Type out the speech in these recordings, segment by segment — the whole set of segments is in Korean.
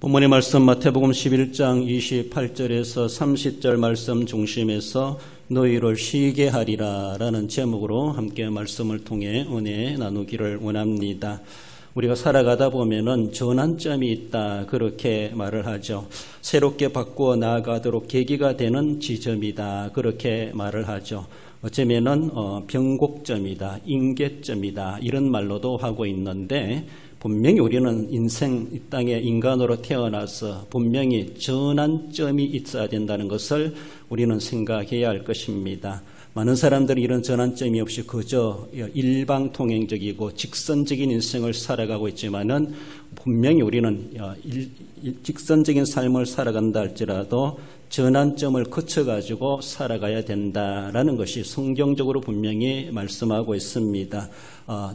본문의 말씀 마태복음 11장 28절에서 30절 말씀 중심에서 너희를 쉬게 하리라 라는 제목으로 함께 말씀을 통해 은혜 나누기를 원합니다. 우리가 살아가다 보면은 전환점이 있다 그렇게 말을 하죠. 새롭게 바꾸어 나아가도록 계기가 되는 지점이다 그렇게 말을 하죠. 어쩌면은 변곡점이다, 임계점이다 이런 말로도 하고 있는데 분명히 우리는 인생 이 땅에 인간으로 태어나서 분명히 전환점이 있어야 된다는 것을 우리는 생각해야 할 것입니다. 많은 사람들이 이런 전환점이 없이 그저 일방통행적이고 직선적인 인생을 살아가고 있지만은 분명히 우리는 직선적인 삶을 살아간다 할지라도 전환점을 거쳐가지고 살아가야 된다라는 것이 성경적으로 분명히 말씀하고 있습니다.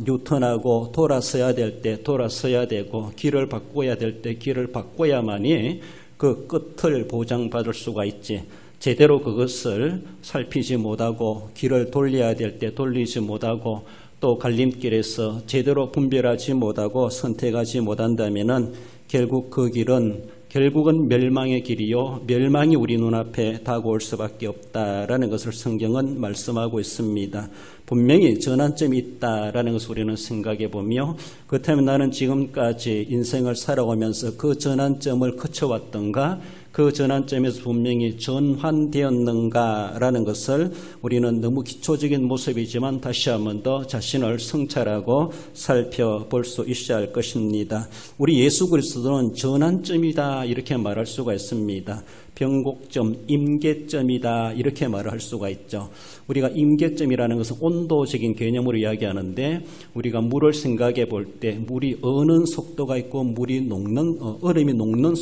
뉴턴하고 돌아서야 될 때 돌아서야 되고 길을 바꿔야 될 때 길을 바꿔야만이 그 끝을 보장받을 수가 있지. 제대로 그것을 살피지 못하고 길을 돌려야 될 때 돌리지 못하고 또 갈림길에서 제대로 분별하지 못하고 선택하지 못한다면은 결국 그 길은 결국은 멸망의 길이요 멸망이 우리 눈앞에 다가올 수밖에 없다라는 것을 성경은 말씀하고 있습니다. 분명히 전환점이 있다라는 것을 우리는 생각해 보며 그렇다면 나는 지금까지 인생을 살아오면서 그 전환점을 거쳐왔던가 그 전환점에서 분명히 전환되었는가라는 것을 우리는 너무 기초적인 모습이지만 다시 한 번 더 자신을 성찰하고 살펴볼 수 있어야 할 것입니다. 우리 예수 그리스도는 전환점이다 이렇게 말할 수가 있습니다. 변곡점, 임계점이다 이렇게 말을 할 수가 있죠. 우리가 임계점이라는 것은 온도적인 개념으로 이야기하는데 우리가 물을 생각해 볼 때 물이 어는 속도가 있고 물이 녹는 얼음이 녹는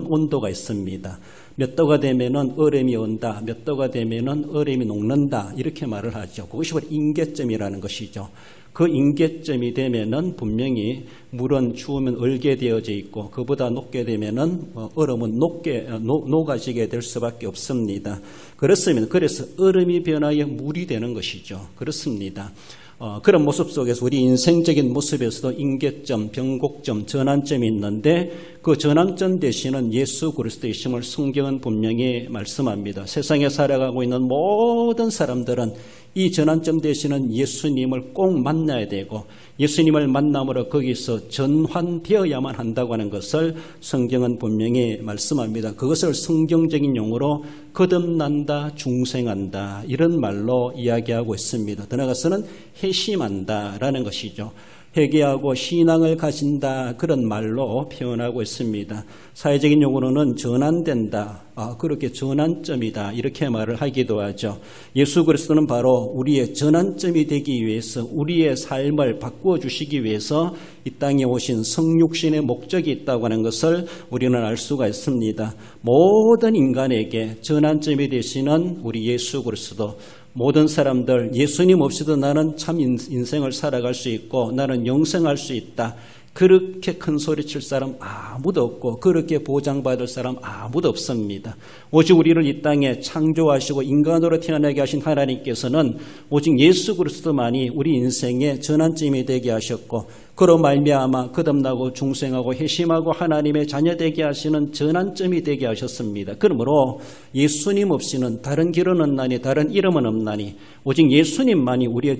온도가 있습니다. 몇 도가 되면은 얼음이 온다, 몇 도가 되면은 얼음이 녹는다 이렇게 말을 하죠. 그것이 바로 임계점이라는 것이죠. 그 임계점이 되면은 분명히 물은 추우면 얼게 되어져 있고 그보다 높게 되면은 얼음은 녹아지게 될 수밖에 없습니다. 그래서 얼음이 변하여 물이 되는 것이죠. 그렇습니다. 그런 모습 속에서 우리 인생적인 모습에서도 임계점, 변곡점, 전환점이 있는데 그 전환점 대신은 예수 그리스도이심을 성경은 분명히 말씀합니다. 세상에 살아가고 있는 모든 사람들은 이 전환점 대신은 예수님을 꼭 만나야 되고 예수님을 만남으로 거기서 전환되어야만 한다고 하는 것을 성경은 분명히 말씀합니다. 그것을 성경적인 용어로 거듭난다, 중생한다 이런 말로 이야기하고 있습니다. 더 나아가서는 회심한다라는 것이죠. 회개하고 신앙을 가진다 그런 말로 표현하고 있습니다. 사회적인 용어로는 전환된다, 그렇게 전환점이다 이렇게 말을 하기도 하죠. 예수 그리스도는 바로 우리의 전환점이 되기 위해서 우리의 삶을 바꾸어 주시기 위해서 이 땅에 오신 성육신의 목적이 있다고 하는 것을 우리는 알 수가 있습니다. 모든 인간에게 전환점이 되시는 우리 예수 그리스도, 모든 사람들 예수님 없이도 나는 참 인생을 살아갈 수 있고 나는 영생할 수 있다. 그렇게 큰 소리 칠 사람 아무도 없고 그렇게 보장받을 사람 아무도 없습니다. 오직 우리를 이 땅에 창조하시고 인간으로 태어나게 하신 하나님께서는 오직 예수 그리스도만이 우리 인생의 전환점이 되게 하셨고 그로 말미암아 거듭나고 중생하고 회심하고 하나님의 자녀되게 하시는 전환점이 되게 하셨습니다. 그러므로 예수님 없이는 다른 길은 없나니 다른 이름은 없나니 오직 예수님만이 우리의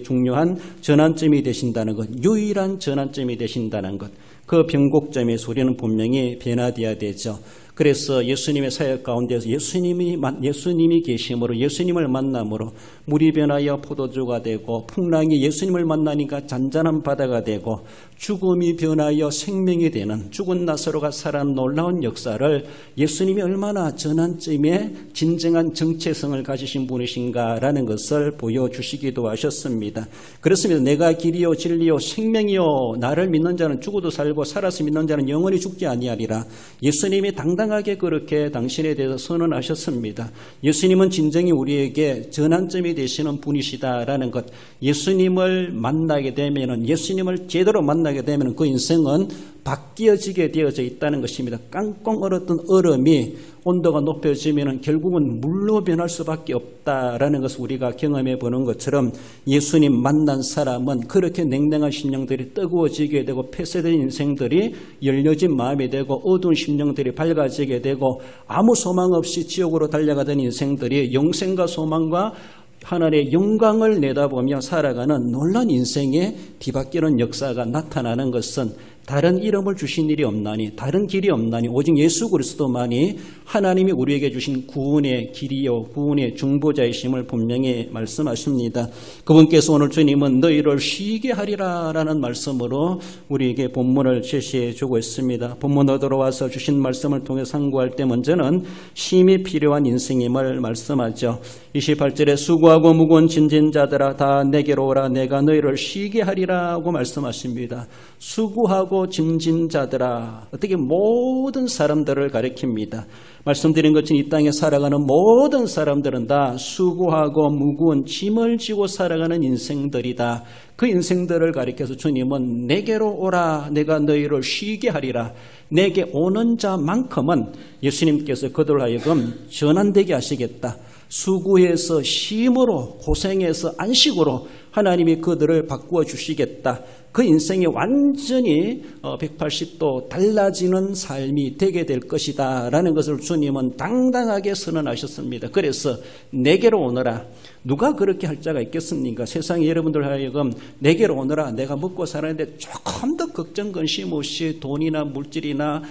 중요한 전환점이 되신다는 것, 유일한 전환점이 되신다는 것, 그 변곡점에서 우리는 분명히 변화되어야 되죠. 그래서 예수님의 사역 가운데서 예수님이 계심으로 예수님을 만남으로 물이 변하여 포도주가 되고 풍랑이 예수님을 만나니까 잔잔한 바다가 되고 죽음이 변하여 생명이 되는 죽은 나사로가 살아난 놀라운 역사를 예수님이 얼마나 전환점에 진정한 정체성을 가지신 분이신가라는 것을 보여주시기도 하셨습니다. 그렇습니다. 내가 길이요 진리요 생명이요 나를 믿는 자는 죽어도 살고 살아서 믿는 자는 영원히 죽지 아니하리라. 예수님이 당당하게 그렇게 당신에 대해서 선언하셨습니다. 예수님은 진정히 우리에게 전환점이 되시는 분이시다라는 것, 예수님을 만나게 되면은 예수님을 제대로 만나게 되면 그 인생은 바뀌어지게 되어져 있다는 것입니다. 깡꽁 얼었던 얼음이 온도가 높여지면 결국은 물로 변할 수밖에 없다라는 것을 우리가 경험해 보는 것처럼 예수님 만난 사람은 그렇게 냉랭한 심령들이 뜨거워지게 되고 폐쇄된 인생들이 열려진 마음이 되고 어두운 심령들이 밝아지게 되고 아무 소망 없이 지옥으로 달려가던 인생들이 영생과 소망과 하나님의 영광을 내다보며 살아가는 놀라운 인생의 뒤바뀌는 역사가 나타나는 것은 다른 이름을 주신 일이 없나니 다른 길이 없나니 오직 예수 그리스도만이 하나님이 우리에게 주신 구원의 길이요 구원의 중보자이심을 분명히 말씀하십니다. 그분께서 오늘 주님은 너희를 쉬게 하리라 라는 말씀으로 우리에게 본문을 제시해 주고 있습니다. 본문으로 들어와서 주신 말씀을 통해 상고할 때 먼저는 쉼이 필요한 인생임을 말씀하죠. 28절에 수고하고 무거운 짐진 자들아 다 내게로 오라 내가 너희를 쉬게 하리라고 말씀하십니다. 수고하고 짐진 자들아, 어떻게 모든 사람들을 가리킵니다. 말씀드린 것처럼 이 땅에 살아가는 모든 사람들은 다 수고하고 무거운 짐을 지고 살아가는 인생들이다. 그 인생들을 가리켜서 주님은 내게로 오라 내가 너희를 쉬게 하리라. 내게 오는 자만큼은 예수님께서 그들 하여금 전환되게 하시겠다. 수고해서 쉼으로 고생해서 안식으로 하나님이 그들을 바꾸어 주시겠다. 그 인생이 완전히 180도 달라지는 삶이 되게 될 것이다 라는 것을 주님은 당당하게 선언하셨습니다. 그래서 내게로 오너라. 누가 그렇게 할 자가 있겠습니까? 세상에 여러분들 하여금 내게로 오너라. 내가 먹고 살았는데 조금 더 걱정 근심 없이 돈이나 물질이나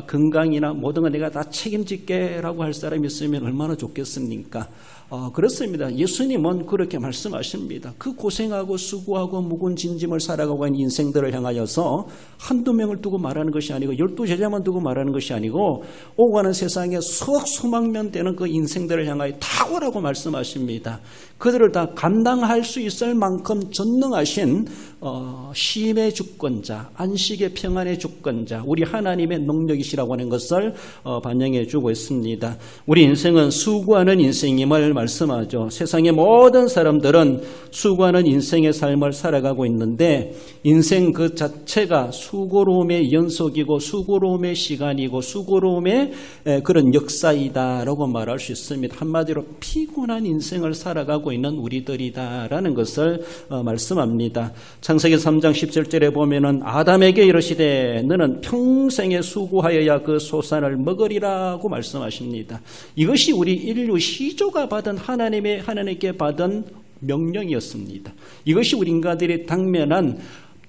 건강이나 모든 걸 내가 다 책임질게 라고 할 사람이 있으면 얼마나 좋겠습니까? 그렇습니다. 예수님은 그렇게 말씀하십니다. 그 고생하고 수고하고 무거운 짐을 살아가고 있는 인생들을 향하여서 한두 명을 두고 말하는 것이 아니고 12 제자만 두고 말하는 것이 아니고 오고 가는 세상에 수억수만명 되는 그 인생들을 향하여 다 오라고 말씀하십니다. 그들을 다 감당할 수 있을 만큼 전능하신 쉼의 주권자, 안식의 평안의 주권자, 우리 하나님의 능력이시라고 하는 것을 반영해 주고 있습니다. 우리 인생은 수고하는 인생임을 말씀하죠. 세상의 모든 사람들은 수고하는 인생의 삶을 살아가고 있는데 인생 그 자체가 수고로움의 연속이고 수고로움의 시간이고 수고로움의 그런 역사이다라고 말할 수 있습니다. 한마디로 피곤한 인생을 살아가고 있는 우리들이다라는 것을 말씀합니다. 창세기 3장 17절에 보면은 아담에게 이르시되 너는 평생에 수고하여야 그 소산을 먹으리라고 말씀하십니다. 이것이 우리 인류 시조가 받은 하나님께 받은 명령이었습니다. 이것이 우리 인간들이 당면한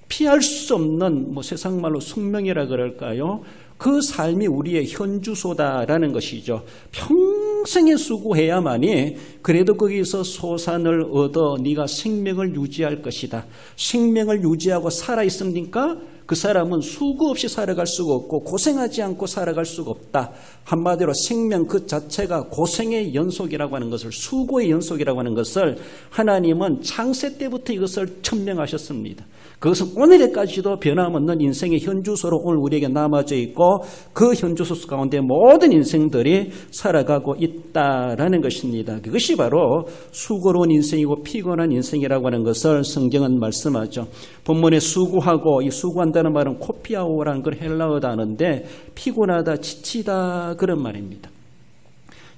피할 수 없는 세상 말로 숙명이라 그럴까요? 그 삶이 우리의 현주소다라는 것이죠. 평생에 수고해야만이 그래도 거기서 소산을 얻어 네가 생명을 유지할 것이다. 생명을 유지하고 살아있습니까? 그 사람은 수고 없이 살아갈 수가 없고 고생하지 않고 살아갈 수가 없다. 한마디로 생명 그 자체가 고생의 연속이라고 하는 것을, 수고의 연속이라고 하는 것을 하나님은 창세 때부터 이것을 천명하셨습니다. 그것은 오늘에까지도 변함없는 인생의 현주소로 오늘 우리에게 남아져 있고 그 현주소 가운데 모든 인생들이 살아가고 있다라는 것입니다. 그것이 바로 수고로운 인생이고 피곤한 인생이라고 하는 것을 성경은 말씀하죠. 본문에 수고하고, 이 수고한다는 말은 코피아오라는 그 헬라어 단어인데 피곤하다, 지치다 그런 말입니다.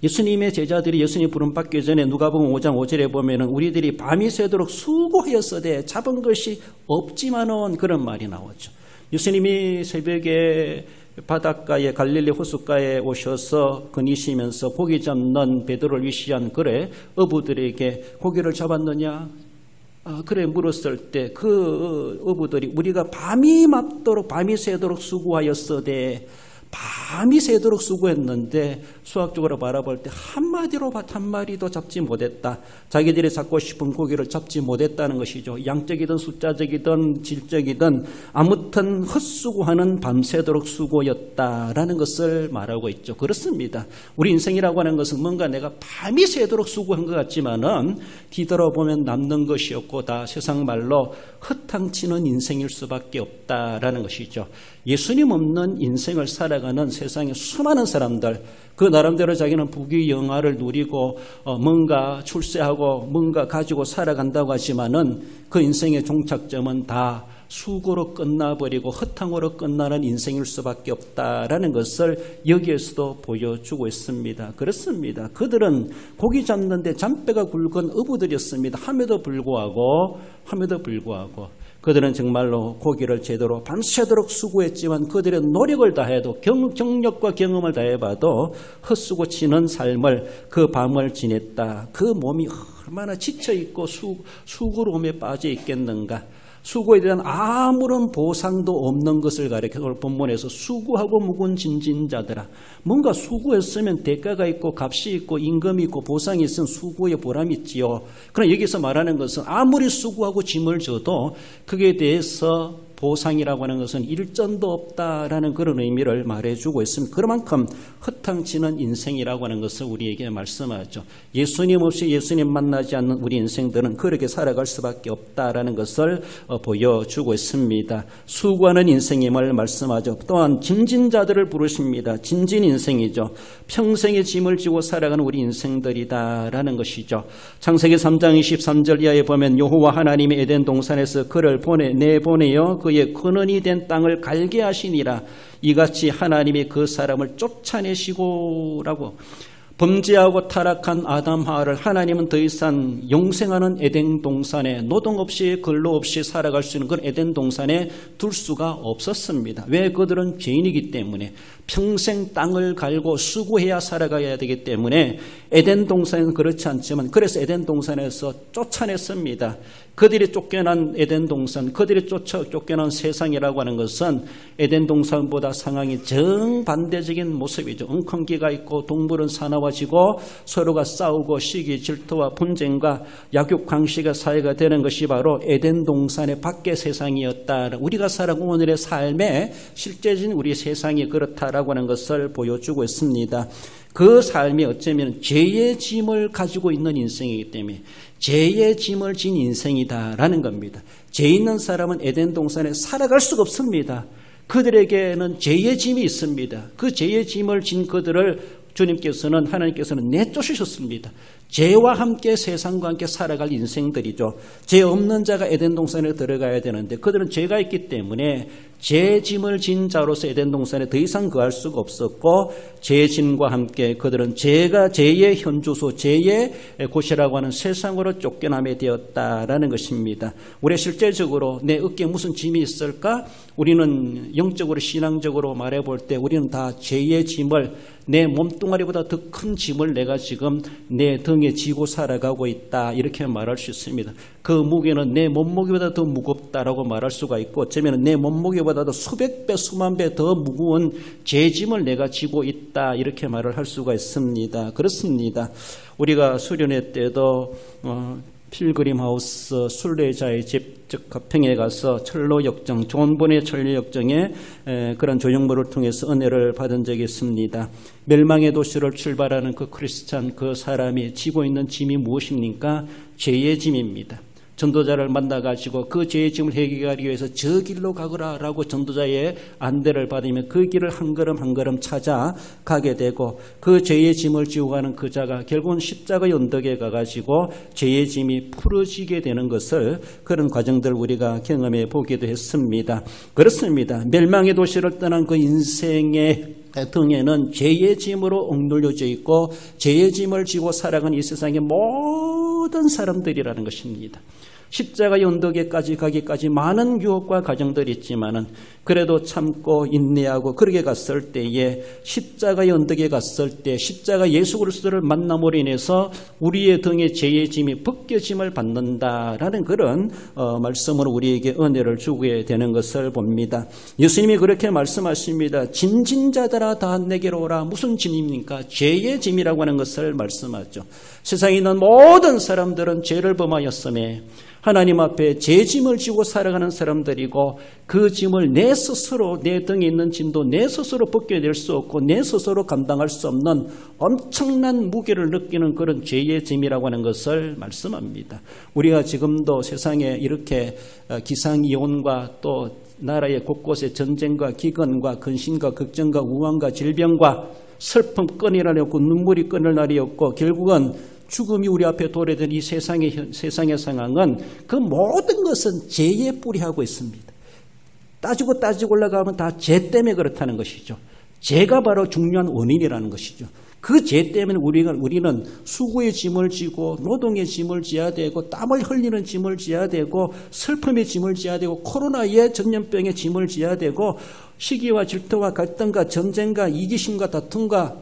예수님의 제자들이 예수님 부름받기 전에 누가복음 5장 5절에 보면은 우리들이 밤이 새도록 수고하였으되 잡은 것이 없지만은 그런 말이 나오죠. 예수님이 새벽에 바닷가에 갈릴리 호숫가에 오셔서 거니시면서 고기 잡는 베드로를 위시한 그래 어부들에게 고기를 잡았느냐? 그래 물었을 때 그 어부들이 우리가 밤이 맙도록 밤이 새도록 수고하였으되 밤이 새도록 수고했는데 수학적으로 바라볼 때 한마디로 밭 한 마리도 잡지 못했다. 자기들이 잡고 싶은 고기를 잡지 못했다는 것이죠. 양적이든 숫자적이든 질적이든 아무튼 헛수고하는 밤새도록 수고였다라는 것을 말하고 있죠. 그렇습니다. 우리 인생이라고 하는 것은 뭔가 내가 밤이 새도록 수고한 것 같지만은 뒤돌아보면 남는 것이 없고 다 세상 말로 허탕치는 인생일 수밖에 없다라는 것이죠. 예수님 없는 인생을 살아가는 세상의 수많은 사람들, 그 나름대로 자기는 부귀영화를 누리고 뭔가 출세하고 뭔가 가지고 살아간다고 하지만은 그 인생의 종착점은 다 수고로 끝나버리고 허탕으로 끝나는 인생일 수밖에 없다라는 것을 여기에서도 보여주고 있습니다. 그렇습니다. 그들은 고기 잡는데 잔뼈가 굵은 어부들이었습니다. 함에도 불구하고 그들은 정말로 고기를 제대로 밤새도록 수고했지만 그들의 노력을 다해도 경력과 경험을 다해봐도 헛수고 치는 삶을 그 밤을 지냈다. 그 몸이 얼마나 지쳐있고 수고로움에 빠져 있겠는가. 수고에 대한 아무런 보상도 없는 것을 가리켜 오늘 본문에서 수고하고 묵은 진진자들아. 뭔가 수고했으면 대가가 있고 값이 있고 임금이 있고 보상이 있으면 수고의 보람이 있지요. 그러나 여기서 말하는 것은 아무리 수고하고 짐을 져도 그에 대해서 보상이라고 하는 것은 일전도 없다라는 그런 의미를 말해주고 있습니다. 그만큼 허탕치는 인생이라고 하는 것을 우리에게 말씀하죠. 예수님 없이 예수님 만나지 않는 우리 인생들은 그렇게 살아갈 수밖에 없다라는 것을 보여주고 있습니다. 수고하는 인생임을 말씀하죠. 또한 짐진자들을 부르십니다. 짐진 인생이죠. 평생의 짐을 지고 살아가는 우리 인생들이다라는 것이죠. 창세기 3장 23절 이하에 보면 여호와 하나님이 에덴 동산에서 그를 내보내어 그의 근원이 된 땅을 갈게 하시니라. 이같이 하나님이 그 사람을 쫓아내시고라고. 범죄하고 타락한 아담 하와를 하나님은 더 이상 영생하는 에덴 동산에 노동 없이 근로 없이 살아갈 수 있는 그런 에덴 동산에 둘 수가 없었습니다. 왜? 그들은 죄인이기 때문에 평생 땅을 갈고 수고해야 살아가야 되기 때문에 에덴 동산은 그렇지 않지만 그래서 에덴 동산에서 쫓아냈습니다. 그들이 쫓겨난 에덴 동산, 그들이 쫓겨난 세상이라고 하는 것은 에덴 동산보다 상황이 정반대적인 모습이죠. 엉겅기가 있고 동물은 사나워지고 서로가 싸우고 시기, 질투와 분쟁과 약육강식의 사회가 되는 것이 바로 에덴 동산의 밖의 세상이었다. 우리가 살아가는 오늘의 삶의 실제적인 우리 세상이 그렇다라고 하는 것을 보여주고 있습니다. 그 삶이 어쩌면 죄의 짐을 가지고 있는 인생이기 때문에 죄의 짐을 진 인생이다라는 겁니다. 죄 있는 사람은 에덴 동산에 살아갈 수가 없습니다. 그들에게는 죄의 짐이 있습니다. 그 죄의 짐을 진 그들을 하나님께서는 내쫓으셨습니다. 죄와 함께 세상과 함께 살아갈 인생들이죠. 죄 없는 자가 에덴 동산에 들어가야 되는데 그들은 죄가 있기 때문에 죄 짐을 진 자로서 에덴 동산에 더 이상 거할 수가 없었고 죄 짐과 함께 그들은 죄의 현주소, 죄의 곳이라고 하는 세상으로 쫓겨나게 되었다라는 것입니다. 우리 실제적으로 내 어깨에 무슨 짐이 있을까? 우리는 영적으로 신앙적으로 말해볼 때 우리는 다 죄의 짐을 내 몸뚱아리보다 더 큰 짐을 내가 지금 내 등에 지고 살아가고 있다 이렇게 말할 수 있습니다. 그 무게는 내 몸무게보다 더 무겁다라고 말할 수가 있고 어쩌면 내 몸무게보다도 수백 배 수만 배 더 무거운 죄짐을 내가 지고 있다 이렇게 말을 할 수가 있습니다. 그렇습니다. 우리가 수련회 때도 필그림 하우스 순례자의 집, 즉 가평에 가서 철로 역정, 좋은 분의 철로 역정에 그런 조형물을 통해서 은혜를 받은 적이 있습니다. 멸망의 도시를 출발하는 그 크리스찬 그 사람이 지고 있는 짐이 무엇입니까? 죄의 짐입니다. 전도자를 만나가지고 그 죄의 짐을 해결하기 위해서 저 길로 가거라라고 전도자의 안대를 받으면 그 길을 한 걸음 한 걸음 찾아가게 되고 그 죄의 짐을 지고 가는 그 자가 결국은 십자가의 언덕에 가가지고 죄의 짐이 풀어지게 되는 것을 그런 과정들을 우리가 경험해 보기도 했습니다. 그렇습니다. 멸망의 도시를 떠난 그 인생의 등에는 죄의 짐으로 억눌려져 있고 죄의 짐을 지고 살아가는 이 세상의 모든 사람들이라는 것입니다. 십자가의 언덕에까지 가기까지 많은 유혹과 과정들이 있지만은 그래도 참고 인내하고 그렇게 갔을 때에 십자가의 언덕에 갔을 때 십자가 예수 그리스도를 만남으로 인해서 우리의 등에 죄의 짐이 벗겨짐을 받는다라는 그런 말씀으로 우리에게 은혜를 주게 되는 것을 봅니다. 예수님이 그렇게 말씀하십니다. 짐진 자들아 다 내게로 오라. 무슨 짐입니까? 죄의 짐이라고 하는 것을 말씀하죠. 세상에 있는 모든 사람들은 죄를 범하였음에 하나님 앞에 제 짐을 지고 살아가는 사람들이고 그 짐을 내 스스로 내 등에 있는 짐도 내 스스로 벗겨낼 수 없고 내 스스로 감당할 수 없는 엄청난 무게를 느끼는 그런 죄의 짐이라고 하는 것을 말씀합니다. 우리가 지금도 세상에 이렇게 기상이온과 또 나라의 곳곳에 전쟁과 기근과 근심과 걱정과 우환과 질병과 슬픔 끊을 날이 없고 눈물이 끊을 날이 없고 결국은 죽음이 우리 앞에 도래된 이 세상의 상황은 그 모든 것은 죄에 뿌리하고 있습니다. 따지고 올라가면 다 죄 때문에 그렇다는 것이죠. 죄가 바로 중요한 원인이라는 것이죠. 그 죄 때문에 우리는 수고의 짐을 지고 노동의 짐을 져야 되고 땀을 흘리는 짐을 져야 되고 슬픔의 짐을 져야 되고 코로나의 전염병의 짐을 져야 되고 시기와 질투와 갈등과 전쟁과 이기심과 다툼과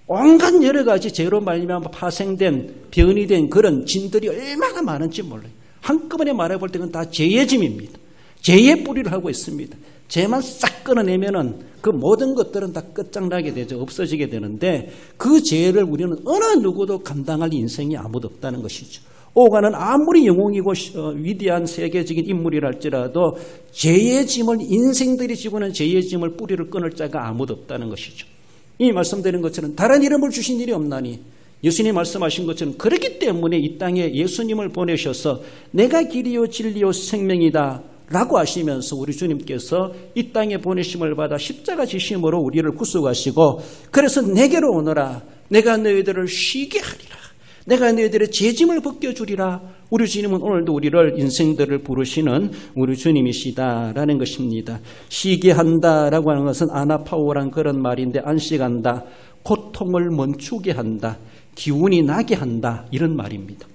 온갖 여러 가지 죄로 말미암아 파생된 변이 된 그런 짐들이 얼마나 많은지 몰라요. 한꺼번에 말해볼 때 그건 다 죄의 짐입니다. 죄의 뿌리를 하고 있습니다. 죄만 싹 끊어내면은 그 모든 것들은 다 끝장나게 되죠. 없어지게 되는데 그 죄를 우리는 어느 누구도 감당할 인생이 아무도 없다는 것이죠. 오가는 아무리 영웅이고 위대한 세계적인 인물이랄지라도 죄의 짐을 인생들이 지고는 죄의 짐을 뿌리를 끊을 자가 아무도 없다는 것이죠. 이 말씀드린 것처럼 다른 이름을 주신 일이 없나니 예수님 말씀하신 것처럼 그렇기 때문에 이 땅에 예수님을 보내셔서 내가 길이요 진리요 생명이다 라고 하시면서 우리 주님께서 이 땅에 보내심을 받아 십자가 지심으로 우리를 구속하시고 그래서 내게로 오너라 내가 너희들을 쉬게 하리라 내가 너희들의 죄짐을 벗겨주리라. 우리 주님은 오늘도 우리를 인생들을 부르시는 우리 주님이시다라는 것입니다. 쉬게 한다라고 하는 것은 아나파오란 그런 말인데 안식한다, 고통을 멈추게 한다, 기운이 나게 한다 이런 말입니다.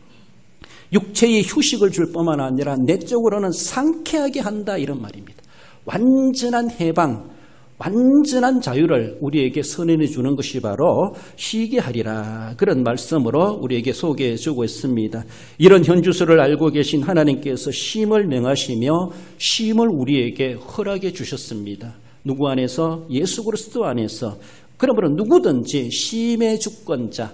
육체의 휴식을 줄 뿐만 아니라 내적으로는 상쾌하게 한다 이런 말입니다. 완전한 해방, 완전한 자유를 우리에게 선언해 주는 것이 바로 쉬게 하리라 그런 말씀으로 우리에게 소개해 주고 있습니다. 이런 현주소를 알고 계신 하나님께서 쉼을 명하시며 쉼을 우리에게 허락해 주셨습니다. 누구 안에서? 예수 그리스도 안에서. 그러므로 누구든지 쉼의 주권자,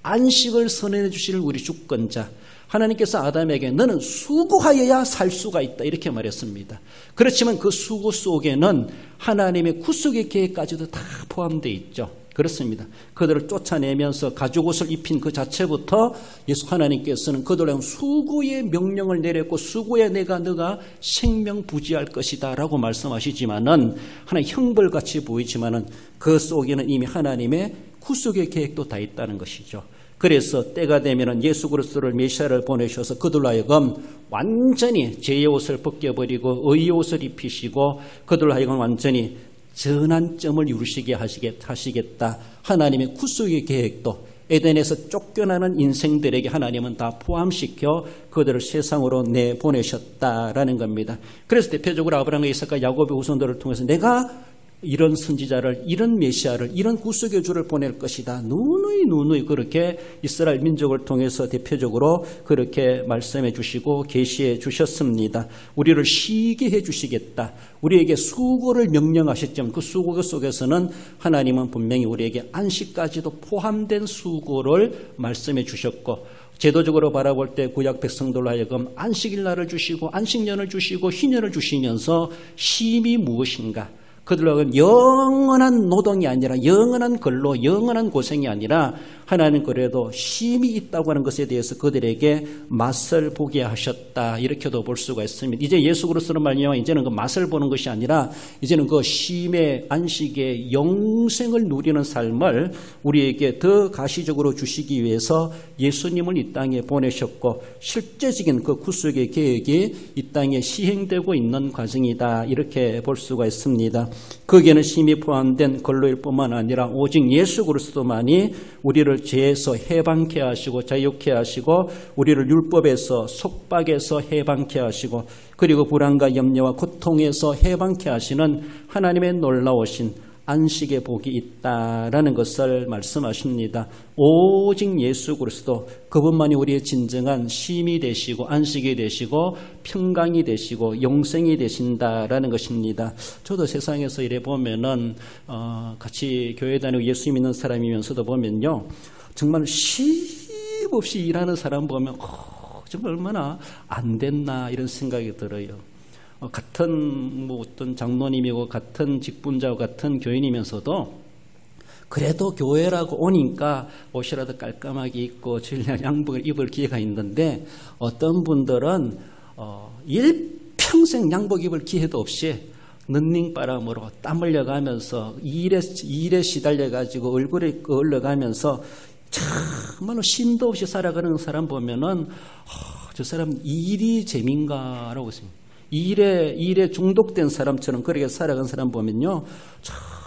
안식을 선언해 주실 우리 주권자 하나님께서 아담에게 너는 수고하여야 살 수가 있다 이렇게 말했습니다. 그렇지만 그 수고 속에는 하나님의 구속의 계획까지도 다 포함되어 있죠. 그렇습니다. 그들을 쫓아내면서 가죽옷을 입힌 그 자체부터 예수 하나님께서는 그들에게 수고의 명령을 내렸고 수고에 너가 생명 부지할 것이다 라고 말씀하시지만은 하나의 형벌같이 보이지만은 그 속에는 이미 하나님의 구속의 계획도 다 있다는 것이죠. 그래서 때가 되면 예수 그리스도를 메시아를 보내셔서 그들로 하여금 완전히 죄의 옷을 벗겨버리고 의의 옷을 입히시고 그들로 하여금 완전히 전환점을 이루시게 하시겠다. 하나님의 구속의 계획도 에덴에서 쫓겨나는 인생들에게 하나님은 다 포함시켜 그들을 세상으로 내보내셨다라는 겁니다. 그래서 대표적으로 아브라함과 이삭과 야곱의 후손들을 통해서 내가 이런 선지자를, 이런 메시아를, 이런 구속의 주를 보낼 것이다. 누누이 그렇게 이스라엘 민족을 통해서 대표적으로 그렇게 말씀해 주시고 계시해 주셨습니다. 우리를 쉬게 해 주시겠다. 우리에게 수고를 명령하셨지만 그 수고 속에서는 하나님은 분명히 우리에게 안식까지도 포함된 수고를 말씀해 주셨고 제도적으로 바라볼 때 구약 백성들로 하여금 안식일 날을 주시고 안식년을 주시고 희년을 주시면서 쉼이 무엇인가? 그들은 영원한 노동이 아니라 영원한 근로, 영원한 고생이 아니라 하나님 그래도 쉼이 있다고 하는 것에 대해서 그들에게 맛을 보게 하셨다. 이렇게도 볼 수가 있습니다. 이제 예수 그리스도로 말미암아 이제는 그 맛을 보는 것이 아니라 이제는 그 쉼의 안식의 영생을 누리는 삶을 우리에게 더 가시적으로 주시기 위해서 예수님을 이 땅에 보내셨고 실제적인 그 구속의 계획이 이 땅에 시행되고 있는 과정이다. 이렇게 볼 수가 있습니다. 거기에는 쉼이 포함된 근로일 뿐만 아니라 오직 예수 그리스도만이 우리를 죄에서 해방케 하시고 자유케 하시고 우리를 율법에서 속박에서 해방케 하시고 그리고 불안과 염려와 고통에서 해방케 하시는 하나님의 놀라우신 안식의 복이 있다라는 것을 말씀하십니다. 오직 예수 그리스도 그분만이 우리의 진정한 쉼이 되시고 안식이 되시고 평강이 되시고 영생이 되신다라는 것입니다. 저도 세상에서 이래 보면은 같이 교회 다니고 예수 믿는 사람이면서도 보면요 정말 쉼 없이 일하는 사람 보면 정말 얼마나 안 됐나 이런 생각이 들어요. 같은 어떤 장로님이고 같은 직분자와 같은 교인이면서도 그래도 교회라고 오니까 옷이라도 깔끔하게 입고 주일날 양복을 입을 기회가 있는데 어떤 분들은 일평생 양복 입을 기회도 없이 넌닝바람으로 땀 흘려가면서 일에 시달려가지고 얼굴에 흘러가면서 정말로 쉼도 없이 살아가는 사람 보면은 저 사람 일이 재민가라고 생각해요. 일에 중독된 사람처럼 그렇게 살아간 사람 보면요,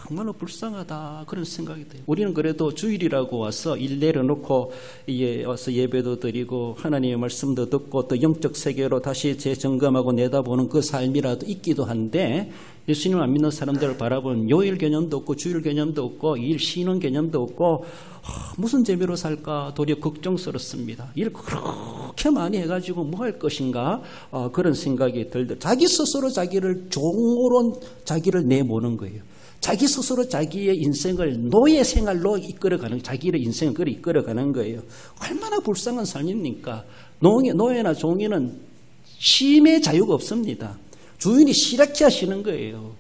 정말로 불쌍하다 그런 생각이 돼요. 우리는 그래도 주일이라고 와서 일 내려놓고 와서 예배도 드리고 하나님의 말씀도 듣고 또 영적 세계로 다시 재점검하고 내다보는 그 삶이라도 있기도 한데, 예수님 안 믿는 사람들을 바라보면 요일 개념도 없고 주일 개념도 없고 일 쉬는 개념도 없고 무슨 재미로 살까 도리어 걱정스럽습니다. 일 그렇게 많이 해가지고 뭐 할 것인가 그런 생각이 들더 자기 스스로 자기를 종으로 자기를 내모는 거예요. 자기 스스로 자기의 인생을 노예 생활로 이끌어가는, 자기의 인생을 이끌어가는 거예요. 얼마나 불쌍한 삶입니까? 노예나 종에는 쉼의 자유가 없습니다. 주인이 시라키 하시는 거예요.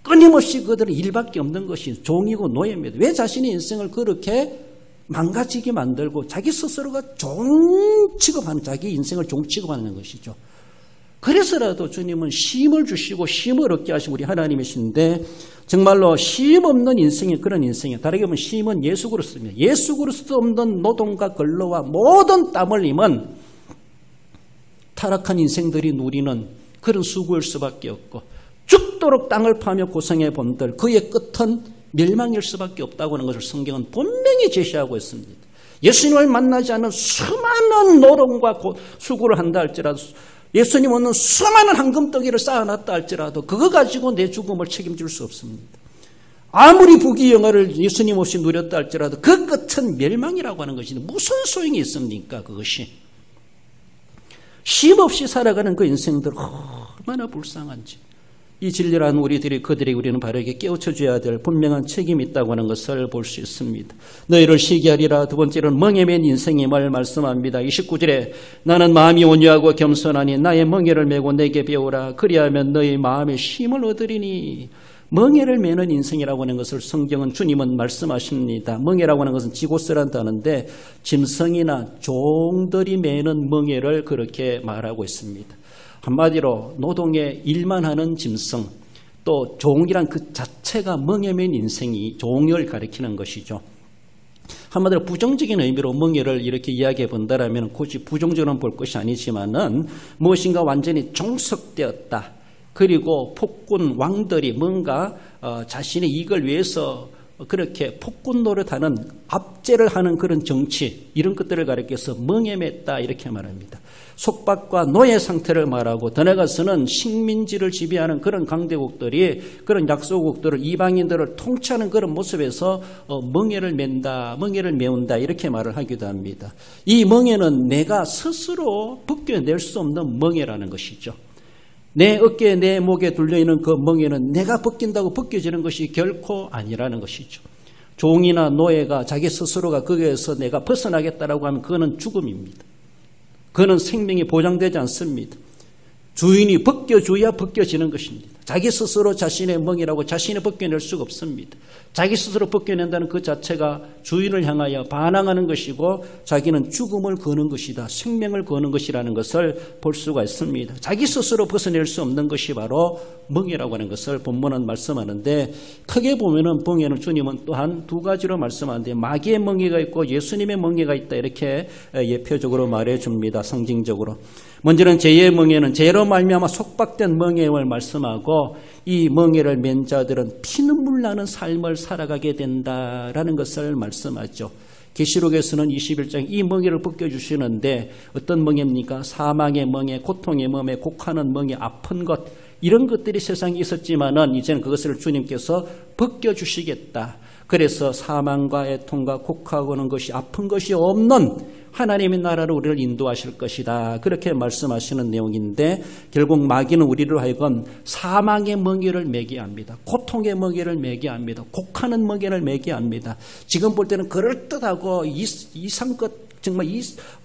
끊임없이 그들은 일밖에 없는 것이 종이고 노예입니다. 왜 자신의 인생을 그렇게 망가지게 만들고 자기 스스로가 종 취급하는, 자기 인생을 종 취급하는 것이죠. 그래서라도 주님은 쉼을 주시고 쉼을 얻게 하시고 우리 하나님이신데, 정말로 쉼 없는 인생이 그런 인생이에요. 다르게 보면 쉼은 예수 그리스도입니다. 예수 그리스도 없는 노동과 근로와 모든 땀 흘림은 타락한 인생들이 누리는 그런 수고일 수밖에 없고, 죽도록 땅을 파며 고생해 본들 그의 끝은 멸망일 수밖에 없다고 하는 것을 성경은 분명히 제시하고 있습니다. 예수님을 만나지 않은 수많은 노동과 수고를 한다 할지라도, 예수님 없는 수많은 황금떡이를 쌓아놨다 할지라도 그거 가지고 내 죽음을 책임질 수 없습니다. 아무리 부귀영화를 예수님 없이 누렸다 할지라도 그 끝은 멸망이라고 하는 것인데 무슨 소용이 있습니까? 그것이 쉼 없이 살아가는 그 인생들 얼마나 불쌍한지, 이 진리라는 그들에게 우리는 바르게 깨우쳐줘야 될 분명한 책임이 있다고 하는 것을 볼 수 있습니다. 너희를 쉬게 하리라. 두 번째는 멍에 맨 인생임을 말씀합니다. 29절에 나는 마음이 온유하고 겸손하니 나의 멍에를 메고 내게 배우라. 그리하면 너희 마음에 쉼을 얻으리니. 멍에를 매는 인생이라고 하는 것을 성경은, 주님은 말씀하십니다. 멍에라고 하는 것은 지고스란 단어인데 짐승이나 종들이 매는 멍에를 그렇게 말하고 있습니다. 한마디로 노동에 일만 하는 짐승, 또 종이란 그 자체가 멍에 맨 인생이 종을 가리키는 것이죠. 한마디로 부정적인 의미로 멍에를 이렇게 이야기해 본다라면 굳이 부정적으로 볼 것이 아니지만은 무엇인가 완전히 종속되었다. 그리고 폭군 왕들이 뭔가 자신의 이익을 위해서 그렇게 폭군 노릇하는, 압제를 하는 그런 정치, 이런 것들을 가리켜서 멍에 맸다 이렇게 말합니다. 속박과 노예 상태를 말하고, 더 나아가서는 식민지를 지배하는 그런 강대국들이 그런 약소국들을, 이방인들을 통치하는 그런 모습에서 멍에를 맨다, 멍에를 메운다 이렇게 말을 하기도 합니다. 이 멍에는 내가 스스로 벗겨낼 수 없는 멍에라는 것이죠. 내 어깨에 내 목에 둘려있는 그 멍에는 내가 벗긴다고 벗겨지는 것이 결코 아니라는 것이죠. 종이나 노예가 자기 스스로가 거기에서 내가 벗어나겠다라고 하면 그거는 죽음입니다. 그거는 생명이 보장되지 않습니다. 주인이 벗겨줘야 벗겨지는 것입니다. 자기 스스로 자신의 멍이라고 자신이 벗겨낼 수가 없습니다. 자기 스스로 벗겨낸다는 그 자체가 주인을 향하여 반항하는 것이고 자기는 죽음을 거는 것이다, 생명을 거는 것이라는 것을 볼 수가 있습니다. 자기 스스로 벗어낼 수 없는 것이 바로 멍이라고 하는 것을 본문은 말씀하는데, 크게 보면은 멍에는 주님은 또한 두 가지로 말씀하는데 마귀의 멍에가 있고 예수님의 멍에가 있다 이렇게 예표적으로 말해줍니다. 상징적으로. 먼저는 죄의 멍에는 죄로 말미암아 속박된 멍에를 말씀하고, 이 멍에를 맨 자들은 피눈물 나는 삶을 살아가게 된다라는 것을 말씀하죠. 계시록에서는 21장 이 멍에를 벗겨주시는데 어떤 멍에입니까? 사망의 멍에, 고통의 멍에, 곡하는 멍에, 아픈 것, 이런 것들이 세상에 있었지만은 이제는 그것을 주님께서 벗겨주시겠다. 그래서 사망과 애통과 곡하고는 것이, 아픈 것이 없는 하나님의 나라로 우리를 인도하실 것이다. 그렇게 말씀하시는 내용인데, 결국 마귀는 우리를 하여금 사망의 멍에를 매게 합니다. 고통의 멍에를 매게 합니다. 곡하는 멍에를 매게 합니다. 지금 볼 때는 그럴듯하고 정말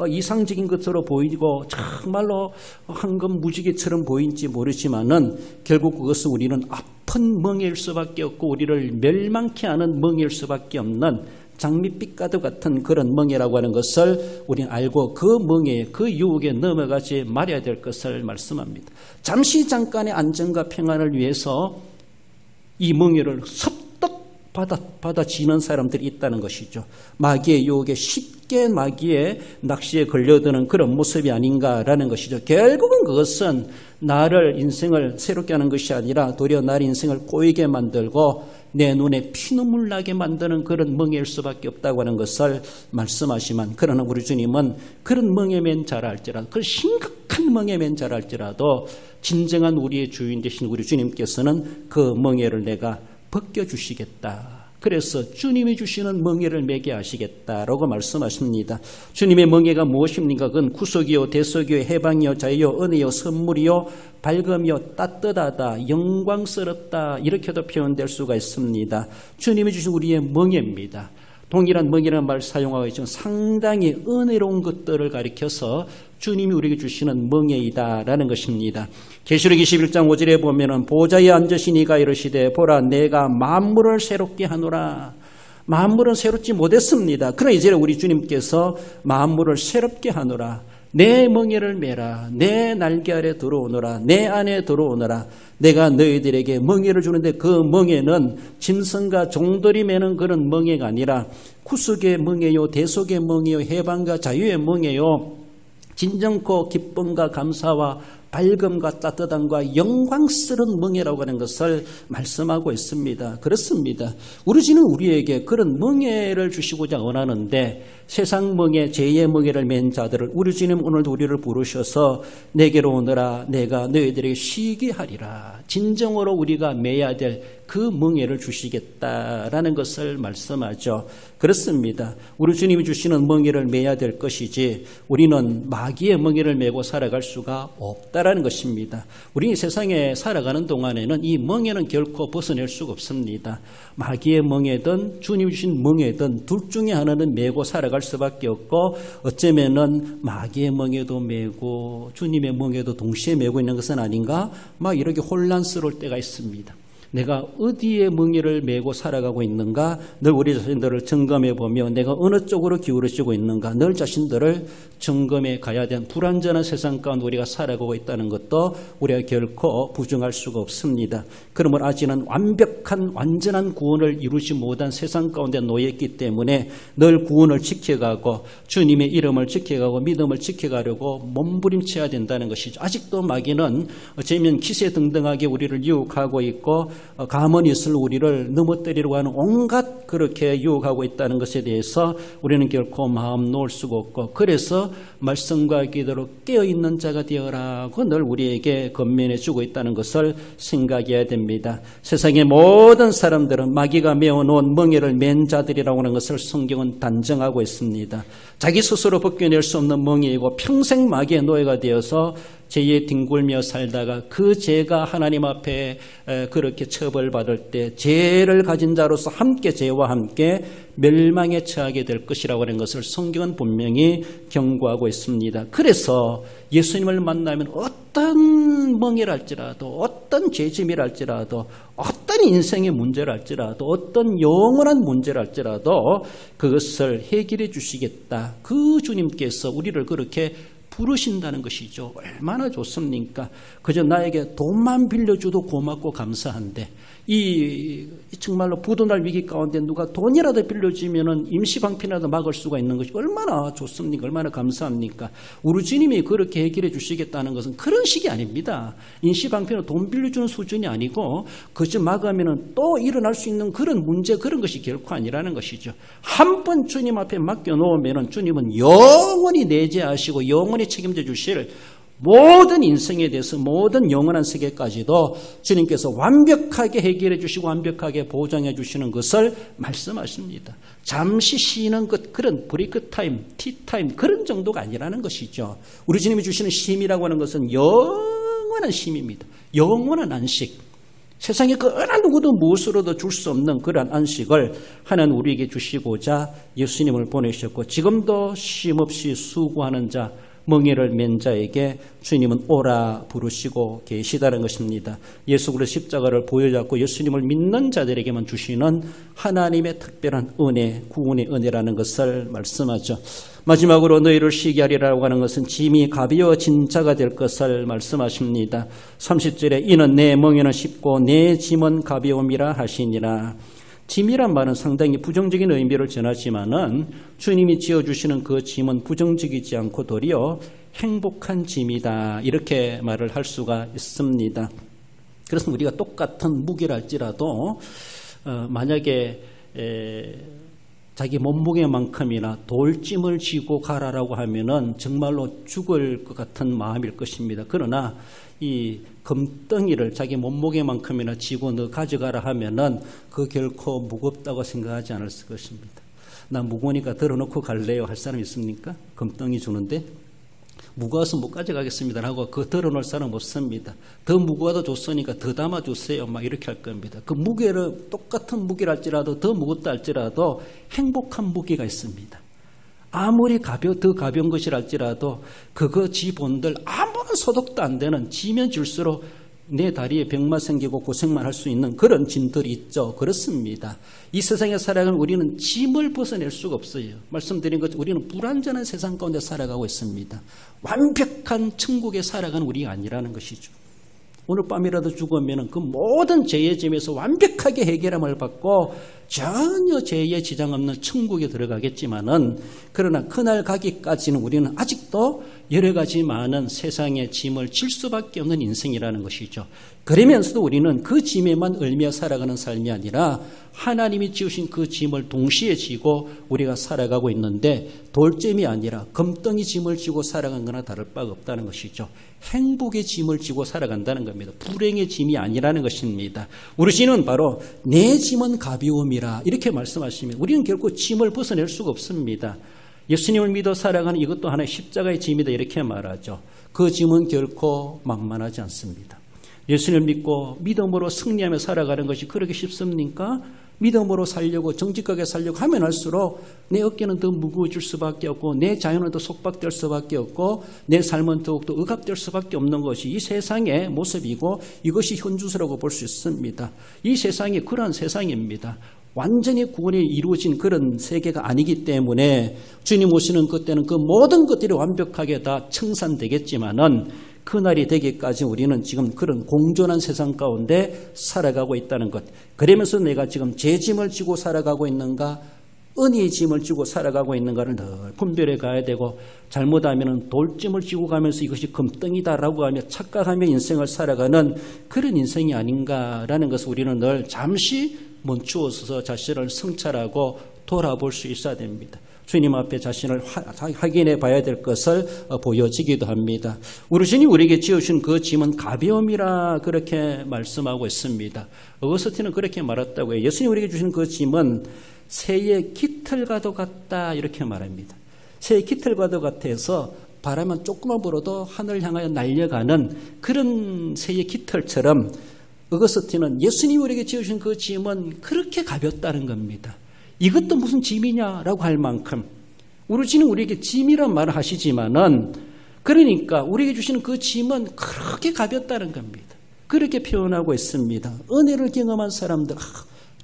이상적인 것으로 보이고 정말로 황금 무지개처럼 보인지 모르지만은 결국 그것은 우리는 아픈 멍에일 수밖에 없고 우리를 멸망케 하는 멍에일 수밖에 없는 장밋빛과도 같은 그런 멍에라고 하는 것을 우리는 알고 그 멍에, 그 유혹에 넘어가지 말아야 될 것을 말씀합니다. 잠시 잠깐의 안정과 평안을 위해서 이 멍에를 섭떡 받아지는 사람들이 있다는 것이죠. 마귀의 유혹에 쉽게 마귀의 낚시에 걸려드는 그런 모습이 아닌가라는 것이죠. 결국은 그것은 나를 인생을 새롭게 하는 것이 아니라 도리어 나의 인생을 꼬이게 만들고 내 눈에 피눈물 나게 만드는 그런 멍해일 수밖에 없다고 하는 것을 말씀하시면, 그러나 우리 주님은 그런 멍에 맨 자라 할지라도, 그런 심각한 멍에 맨 자라 할지라도 진정한 우리의 주인 되신 우리 주님께서는 그 멍해를 내가 벗겨주시겠다. 그래서 주님이 주시는 멍에를 매게 하시겠다라고 말씀하십니다. 주님의 멍에가 무엇입니까? 그건 구속이요, 대속이요, 해방이요, 자유요, 은혜요, 선물이요, 밝음이요, 따뜻하다, 영광스럽다, 이렇게도 표현될 수가 있습니다. 주님이 주신 우리의 멍에입니다. 동일한 멍이라는 말을 사용하고 있지만 상당히 은혜로운 것들을 가리켜서 주님이 우리에게 주시는 멍에이다라는 것입니다. 계시록 21장 5절에 보면은 보좌에 앉으신 이가 이르시되 보라 내가 만물을 새롭게 하노라. 만물은 새롭지 못했습니다. 그러나 이제 우리 주님께서 만물을 새롭게 하노라. 내 멍에를 매라. 내 날개 아래 들어오너라. 내 안에 들어오너라. 내가 너희들에게 멍에를 주는데 그 멍에는 짐승과 종들이 매는 그런 멍에가 아니라 구속의 멍에요, 대속의 멍에요, 해방과 자유의 멍에요, 진정코 기쁨과 감사와 밝음과 따뜻함과 영광스러운 멍에라고 하는 것을 말씀하고 있습니다. 그렇습니다. 우리 주님은 우리에게 그런 멍에를 주시고자 원하는데 세상 멍에, 죄의 멍에를 맨 자들을 우리 주님 오늘도 우리를 부르셔서 내게로 오너라. 내가 너희들에게 쉬게 하리라. 진정으로 우리가 매야 될 그 멍에를 주시겠다라는 것을 말씀하죠. 그렇습니다. 우리 주님이 주시는 멍에를 매야 될 것이지 우리는 마귀의 멍에를 메고 살아갈 수가 없다라는 것입니다. 우리 세상에 살아가는 동안에는 이 멍에는 결코 벗어낼 수가 없습니다. 마귀의 멍에든 주님이 주신 멍에든 둘 중에 하나는 메고 살아갈 수밖에 없고 어쩌면은 마귀의 멍에도 메고 주님의 멍에도 동시에 메고 있는 것은 아닌가? 막 이렇게 혼란스러울 때가 있습니다. 내가 어디에 멍에를 메고 살아가고 있는가? 늘 우리 자신들을 점검해 보며 내가 어느 쪽으로 기울어지고 있는가? 늘 자신들을 점검해 가야 되는 불완전한 세상 가운데 우리가 살아가고 있다는 것도 우리가 결코 부정할 수가 없습니다. 그러므로 아직은 완전한 구원을 이루지 못한 세상 가운데 놓여있기 때문에 늘 구원을 지켜가고 주님의 이름을 지켜가고 믿음을 지켜가려고 몸부림쳐야 된다는 것이죠. 아직도 마귀는 어쩌면 기세등등하게 우리를 유혹하고 있고 가만히 있을 우리를 넘어뜨리려고 하는 온갖 그렇게 유혹하고 있다는 것에 대해서 우리는 결코 마음 놓을 수가 없고 그래서 말씀과 기도로 깨어있는 자가 되어라고 늘 우리에게 권면해 주고 있다는 것을 생각해야 됩니다. 세상의 모든 사람들은 마귀가 메어놓은 멍에를 맨 자들이라고 하는 것을 성경은 단정하고 있습니다. 자기 스스로 벗겨낼 수 없는 멍에이고 평생 마귀의 노예가 되어서 죄에 뒹굴며 살다가 그 죄가 하나님 앞에 그렇게 처벌받을 때 죄를 가진 자로서 함께 죄와 함께 멸망에 처하게 될 것이라고 하는 것을 성경은 분명히 경고하고 있습니다. 그래서 예수님을 만나면 어떤 멍에랄지라도 어떤 죄짐이랄지라도 어떤 인생의 문제랄지라도 어떤 영원한 문제랄지라도 그것을 해결해 주시겠다. 그 주님께서 우리를 그렇게 부르신다는 것이죠. 얼마나 좋습니까? 그저 나에게 돈만 빌려줘도 고맙고 감사한데 이 정말로 부도날 위기 가운데 누가 돈이라도 빌려주면은 임시방편이라도 막을 수가 있는 것이 얼마나 좋습니까? 얼마나 감사합니까? 우리 주님이 그렇게 해결해 주시겠다는 것은 그런 식이 아닙니다. 임시방편으로 돈 빌려주는 수준이 아니고 그저 막으면은 또 일어날 수 있는 그런 문제 그런 것이 결코 아니라는 것이죠. 한 번 주님 앞에 맡겨놓으면은 주님은 영원히 내재하시고 영원히 책임져 주실 모든 인생에 대해서 모든 영원한 세계까지도 주님께서 완벽하게 해결해 주시고 완벽하게 보장해 주시는 것을 말씀하십니다. 잠시 쉬는 것 그런 브레이크 타임, 티 타임 그런 정도가 아니라는 것이죠. 우리 주님이 주시는 쉼이라고 하는 것은 영원한 쉼입니다. 영원한 안식. 세상에 그 어느 누구도 무엇으로도 줄 수 없는 그러한 안식을 하나님 우리에게 주시고자 예수님을 보내셨고 지금도 쉼없이 수고하는 자 멍에를 맨 자에게 주님은 오라 부르시고 계시다는 것입니다. 예수 그리스도의 십자가를 보여잡고 예수님을 믿는 자들에게만 주시는 하나님의 특별한 은혜, 구원의 은혜라는 것을 말씀하죠. 마지막으로 너희를 쉬게 하리라고 하는 것은 짐이 가벼워진 자가 될 것을 말씀하십니다. 30절에 이는 내 멍에는 쉽고 내 짐은 가벼움이라 하시니라. 짐이란 말은 상당히 부정적인 의미를 전하지만은 주님이 지어주시는 그 짐은 부정적이지 않고 도리어 행복한 짐이다 이렇게 말을 할 수가 있습니다. 그래서 우리가 똑같은 무게랄지라도 만약에 자기 몸무게만큼이나 돌짐을 지고 가라라고 하면은 정말로 죽을 것 같은 마음일 것입니다. 그러나 이 금덩이를 자기 몸무게만큼이나 지고 너 가져가라 하면은 그 결코 무겁다고 생각하지 않을 것입니다. 나 무거우니까 들어놓고 갈래요 할 사람 있습니까? 금덩이 주는데 무거워서 못 가져가겠습니다 하고 그 들어놓을 사람 없습니다. 더 무거워도 좋으니까 더 담아주세요 막 이렇게 할 겁니다. 그 무게를 똑같은 무게랄지라도 더 무겁다 할지라도 행복한 무게가 있습니다. 아무리 더 가벼운 것이랄지라도 그거 지본들 아무런 소득도 안 되는 지면 줄수록 내 다리에 병만 생기고 고생만 할 수 있는 그런 짐들이 있죠. 그렇습니다. 이 세상에 살아가는 우리는 짐을 벗어낼 수가 없어요. 말씀드린 것 우리는 불완전한 세상 가운데 살아가고 있습니다. 완벽한 천국에 살아가는 우리가 아니라는 것이죠. 오늘 밤이라도 죽으면 그 모든 죄의 짐에서 완벽하게 해결함을 받고 전혀 죄에 지장 없는 천국에 들어가겠지만은 그러나 그날 가기까지는 우리는 아직도 여러 가지 많은 세상의 짐을 질 수밖에 없는 인생이라는 것이죠. 그러면서도 우리는 그 짐에만 얽매여 살아가는 삶이 아니라 하나님이 지으신 그 짐을 동시에 지고 우리가 살아가고 있는데 돌짐이 아니라 금덩이 짐을 지고 살아간 거나 다를 바가 없다는 것이죠. 행복의 짐을 지고 살아간다는 겁니다. 불행의 짐이 아니라는 것입니다. 우리 주님은 바로 내 짐은 가벼움이라 이렇게 말씀하시면 우리는 결코 짐을 벗어낼 수가 없습니다. 예수님을 믿어 살아가는 이것도 하나의 십자가의 짐이다 이렇게 말하죠. 그 짐은 결코 만만하지 않습니다. 예수님을 믿고 믿음으로 승리하며 살아가는 것이 그렇게 쉽습니까? 믿음으로 살려고 정직하게 살려고 하면 할수록 내 어깨는 더 무거워질 수밖에 없고 내 자연은 더 속박될 수밖에 없고 내 삶은 더욱더 억압될 수밖에 없는 것이 이 세상의 모습이고 이것이 현주소라고 볼 수 있습니다. 이 세상이 그러한 세상입니다. 완전히 구원이 이루어진 그런 세계가 아니기 때문에 주님 오시는 그때는 그 모든 것들이 완벽하게 다 청산되겠지만은 그날이 되기까지 우리는 지금 그런 공존한 세상 가운데 살아가고 있다는 것. 그러면서 내가 지금 제 짐을 지고 살아가고 있는가 은혜의 짐을 지고 살아가고 있는가를 늘 분별해 가야 되고 잘못하면 돌짐을 지고 가면서 이것이 금덩이다라고 하며 착각하며 인생을 살아가는 그런 인생이 아닌가라는 것을 우리는 늘 잠시 멈추어서 자신을 성찰하고 돌아볼 수 있어야 됩니다. 주님 앞에 자신을 확인해 봐야 될 것을 보여지기도 합니다. 우리 주님 우리에게 지으신 그 짐은 가벼움이라 그렇게 말씀하고 있습니다. 어거스틴은 그렇게 말했다고 해요. 예수님 우리에게 주신 그 짐은 새의 깃털과도 같다 이렇게 말합니다. 새의 깃털과도 같아서 바람은 조금만 불어도 하늘을 향하여 날려가는 그런 새의 깃털처럼 어거스틴은 예수님 우리에게 지으신 그 짐은 그렇게 가볍다는 겁니다. 이것도 무슨 짐이냐라고 할 만큼 우리 주님은 우리에게 짐이란 말을 하시지만은 그러니까 우리에게 주시는 그 짐은 그렇게 가볍다는 겁니다. 그렇게 표현하고 있습니다. 은혜를 경험한 사람들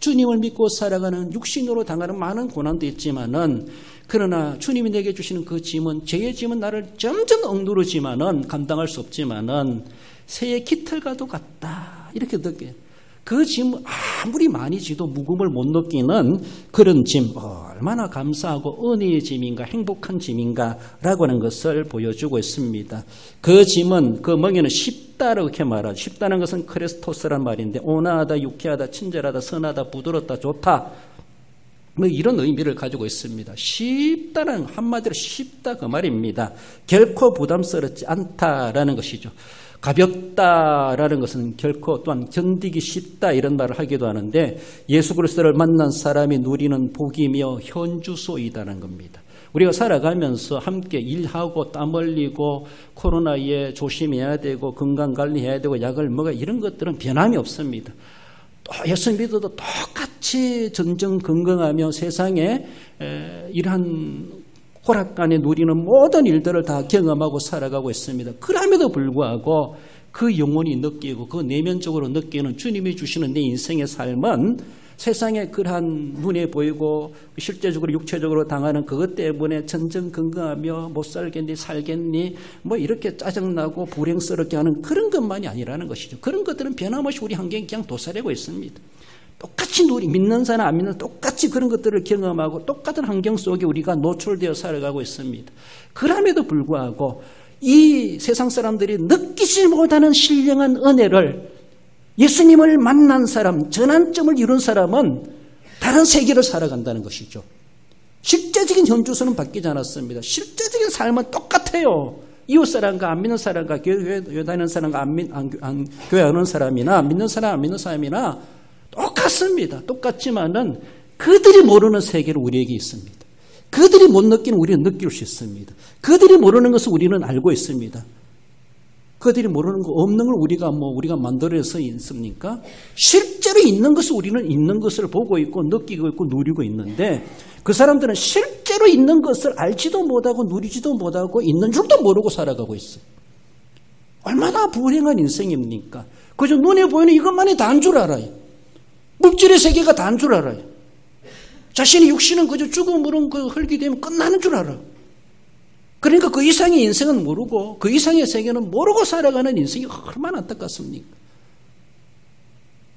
주님을 믿고 살아가는 육신으로 당하는 많은 고난도 있지만은 그러나 주님이 내게 주시는 그 짐은 죄의 짐은 나를 점점 억누르지만은 감당할 수 없지만은 새의 깃털과도 같다 이렇게 느껴요. 그 짐 아무리 많이 지도 무거움을 못 느끼는 그런 짐 얼마나 감사하고 은혜의 짐인가 행복한 짐인가라고 하는 것을 보여주고 있습니다. 그 짐은 그 멍에는 쉽다라고 이렇게 말하죠. 쉽다는 것은 크레스토스란 말인데 온화하다, 유쾌하다, 친절하다, 선하다, 부드럽다, 좋다 뭐 이런 의미를 가지고 있습니다. 쉽다는 한마디로 쉽다 그 말입니다. 결코 부담스럽지 않다라는 것이죠. 가볍다라는 것은 결코 또한 견디기 쉽다 이런 말을 하기도 하는데 예수 그리스도를 만난 사람이 누리는 복이며 현주소이다는 겁니다. 우리가 살아가면서 함께 일하고 땀 흘리고 코로나에 조심해야 되고 건강관리해야 되고 약을 먹어야 이런 것들은 변함이 없습니다. 또 예수 믿어도 똑같이 전전긍긍하며 세상에 이러한 호락간에 누리는 모든 일들을 다 경험하고 살아가고 있습니다. 그럼에도 불구하고 그 영혼이 느끼고 그 내면적으로 느끼는 주님이 주시는 내 인생의 삶은 세상에 그러한 눈에 보이고 실제적으로 육체적으로 당하는 그것 때문에 전전긍긍하며 못 살겠니 살겠니 뭐 이렇게 짜증나고 불행스럽게 하는 그런 것만이 아니라는 것이죠. 그런 것들은 변함없이 우리 환경에 그냥 도사리고 있습니다. 똑같이 믿는 사람 안 믿는 똑같이 그런 것들을 경험하고 똑같은 환경 속에 우리가 노출되어 살아가고 있습니다. 그럼에도 불구하고 이 세상 사람들이 느끼지 못하는 신령한 은혜를 예수님을 만난 사람, 전환점을 이룬 사람은 다른 세계를 살아간다는 것이죠. 실제적인 현주소는 바뀌지 않았습니다. 실제적인 삶은 똑같아요. 이웃 사람과 안 믿는 사람과 교회 다니는 사람과 교회 안 오는 사람이나 믿는 사람 안 믿는 사람이나 똑같습니다. 똑같지만은 그들이 모르는 세계는 우리에게 있습니다. 그들이 못 느끼는 우리는 느낄 수 있습니다. 그들이 모르는 것을 우리는 알고 있습니다. 그들이 모르는 거 없는 걸 우리가 만들어서 있습니까? 실제로 있는 것을 우리는 있는 것을 보고 있고 느끼고 있고 누리고 있는데 그 사람들은 실제로 있는 것을 알지도 못하고 누리지도 못하고 있는 줄도 모르고 살아가고 있어요. 얼마나 불행한 인생입니까? 그저 눈에 보이는 이것만이 다인 줄 알아요. 물질의 세계가 다인 줄 알아요. 자신의 육신은 그저 죽음으로 그 흙이 되면 끝나는 줄 알아요. 그러니까 그 이상의 인생은 모르고 그 이상의 세계는 모르고 살아가는 인생이 얼마나 안타깝습니까?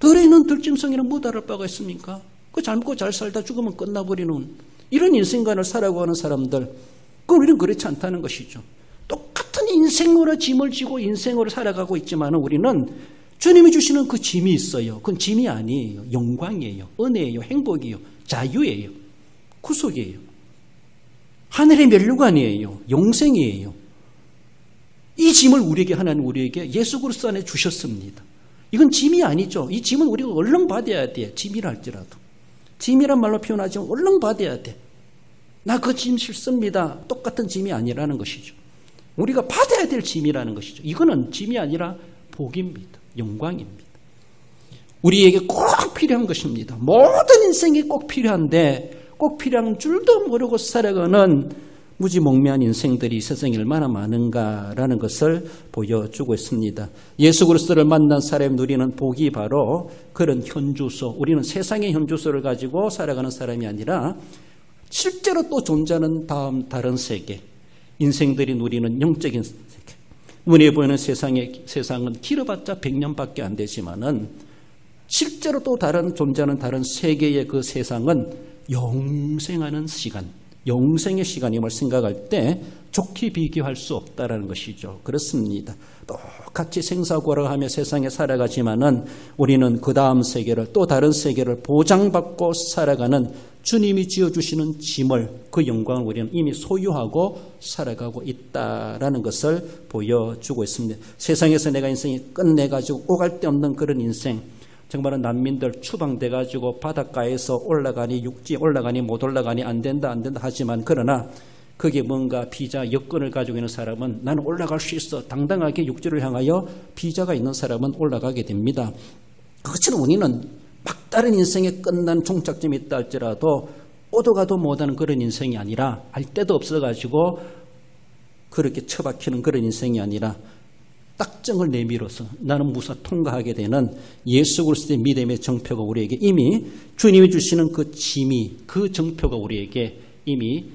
덜에 있는 들짐승이는 뭐 다를 바가 있습니까? 그 잘 먹고 잘 살다 죽으면 끝나버리는 이런 인생관을 살아가는 사람들, 그건 우리는 그렇지 않다는 것이죠. 똑같은 인생으로 짐을 지고 인생으로 살아가고 있지만 우리는 주님이 주시는 그 짐이 있어요. 그건 짐이 아니에요. 영광이에요. 은혜예요. 행복이에요. 자유예요. 구속이에요. 하늘의 면류관이에요. 영생이에요. 이 짐을 하나님 우리에게 예수 그리스도 안에 주셨습니다. 이건 짐이 아니죠. 이 짐은 우리가 얼른 받아야 돼. 짐이라 할지라도. 짐이란 말로 표현하지만 얼른 받아야 돼. 나 그 짐 싫습니다. 똑같은 짐이 아니라는 것이죠. 우리가 받아야 될 짐이라는 것이죠. 이거는 짐이 아니라 복입니다. 영광입니다. 우리에게 꼭 필요한 것입니다. 모든 인생이 꼭 필요한데 꼭 필요한 줄도 모르고 살아가는 무지몽매한 인생들이 세상에 얼마나 많은가라는 것을 보여주고 있습니다. 예수 그리스도를 만난 사람이 누리는 복이 바로 그런 현주소, 우리는 세상의 현주소를 가지고 살아가는 사람이 아니라 실제로 또 존재하는 다른 세계, 인생들이 누리는 영적인 세계. 눈에 보이는 세상은 길어봤자 100년밖에 안 되지만은 실제로 또 존재하는 다른 세계의 그 세상은 영생하는 시간, 영생의 시간임을 생각할 때 좋게 비교할 수 없다라는 것이죠. 그렇습니다. 똑같이 생사고락하며 세상에 살아가지만은 우리는 그 다음 세계를 또 다른 세계를 보장받고 살아가는 주님이 지어주시는 짐을 그 영광을 우리는 이미 소유하고 살아가고 있다라는 것을 보여주고 있습니다. 세상에서 내가 인생이 끝내가지고 오갈 데 없는 그런 인생, 정말은 난민들 추방돼가지고 바닷가에서 올라가니 육지에 올라가니 못 올라가니 안 된다 하지만 그러나 그게 뭔가 비자 여건을 가지고 있는 사람은 나는 올라갈 수 있어 당당하게 육지를 향하여 비자가 있는 사람은 올라가게 됩니다. 그것처럼 우리는 막다른 인생에 끝난 종착점이 있다 할지라도 오도 가도 못하는 그런 인생이 아니라 알 데도 없어가지고 그렇게 처박히는 그런 인생이 아니라 딱정을 내밀어서 나는 무사 통과하게 되는 예수 그리스도의 믿음의 정표가 우리에게 이미 주님이 주시는 그 짐이 그 정표가 우리에게 이미